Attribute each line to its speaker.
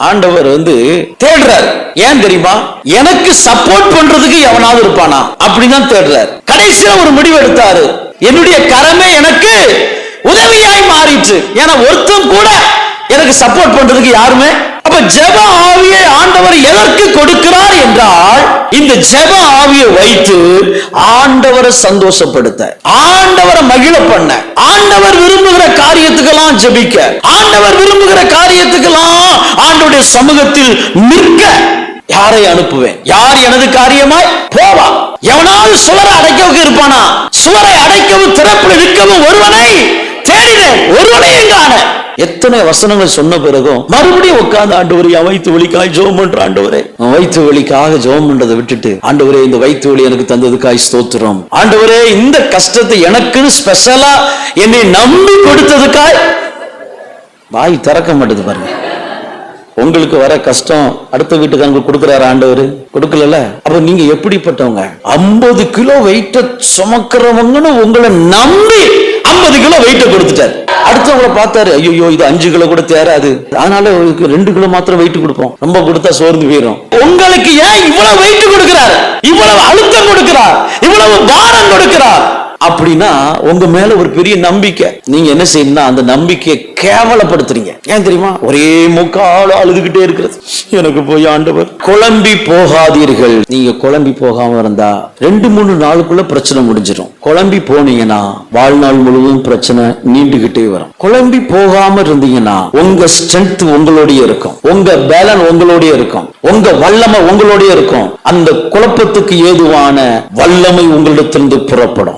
Speaker 1: ஆண்டவர் தேடுறார். ஏன் தெரியுமா? எனக்கு சப்போர்ட் பண்றதுக்கு எவனாவது இருப்பானா அப்படிதான் தேடுறார். கடைசியில ஒரு முடிவு எடுத்தாரு. என்னுடைய கரமே எனக்கு உதவியாய் மாறிற்று. ஏன்னா ஒருத்தன் கூட எனக்கு சப்போர்ட் பண்றதுக்கு யாருமே. அப்ப ஜெப ஆவியை ஆண்டவர் எதற்கு கொடுக்கிறார் என்றால், இந்த ஜெப ஆவியை வைத்து ஆண்டவரை சந்தோஷப்படுத்த, ஆண்டவரை மகிழ பண்ண, ஆண்டவர் விரும்புகிற காரியத்துக்கெல்லாம் ஜெபிக்க, ஆண்டவர் விரும்புகிற காரியத்துக்கெல்லாம் ஆண்டவருடைய சமூகத்தில் நிற்க யாரை அனுப்புவேன்? யார் எனது காரியமாய் போவா? எவனாவது சுவரை அடைக்கவும் இருப்பானா? சுவரை அடைக்கவும் திறப்பில் நிற்கவும் ஒருவனை தேடினேன், ஒருவனையும் காண. எத்தனை வசனங்கள் சொன்ன பிறகும் மறுபடியும் உட்கார்ந்து, ஆண்டவரே என் வயிற்று வலிக்காய் ஜெபம் பண்ற ஆண்டவரே, வயிற்று வலிக்காக ஜெபம் பண்றதை விட்டுட்டு, ஆண்டவரே இந்த வயிற்று வலி எனக்கு தந்ததுக்காய் ஸ்தோத்திரம், ஆண்டவரே இந்த கஷ்டத்தை எனக்குன்னு ஸ்பெஷலா என்னை நம்பி கொடுத்ததுக்காய். வாய் திறக்க மாட்டேது பாருங்க. உங்களுக்கு வர கஷ்டம் அடுத்த வீட்டுக்காரங்க கொடுக்கிறாரு ஆண்டவர்? கொடுக்கல. அப்ப நீங்க எப்படிப்பட்டவங்க? 50 கிலோ வெயிட்ட சுமக்கிறவங்கன்னு உங்களை நம்பி 50 கிலோ வெயிட்ட கொடுத்துட்டாரு. அடுத்தவங்களை பார்த்தாரு, ஐயோ இது 5 கிலோ கூட தேராது, அதனால 2 கிலோ மாத்திரம் வெயிட் கொடுப்போம், ரொம்ப கொடுத்தா சோர்ந்து போயிடும். உங்களுக்கு ஏன் இவ்வளவு வெயிட் கொடுக்கிறார்? இவ்வளவு அழுத்தம் கொடுக்கிறார், இவ்வளவு பாரம் கொடுக்கிறார் அப்படின்னா உங்க மேல ஒரு பெரிய நம்பிக்கை. நீங்க என்ன செய்யணும்னா அந்த நம்பிக்கையை கேவலப்படுத்துறீங்க. ஏன் தெரியுமா? ஒரே முக்கால அழுதுகிட்டே இருக்கிறது, எனக்கு போய் ஆண்டவர். குழம்பி போகாதீர்கள். நீங்க குழம்பி போகாம இருந்தா 2-3 நாளுக்குள்ள பிரச்சனை முடிஞ்சிடும். குழம்பி போனீங்கன்னா வாழ்நாள் முழுவதும் பிரச்சனை நீண்டுகிட்டே வரும். குழம்பி போகாம இருந்தீங்கன்னா உங்க ஸ்ட்ரென்த் உங்களுடைய இருக்கும், உங்க பேலன் உங்களுடைய இருக்கும், உங்க வல்லமை உங்களுடைய இருக்கும். அந்த குழப்பத்துக்கு ஏதுவான வல்லமை உங்களிடத்திலிருந்து புறப்படும்.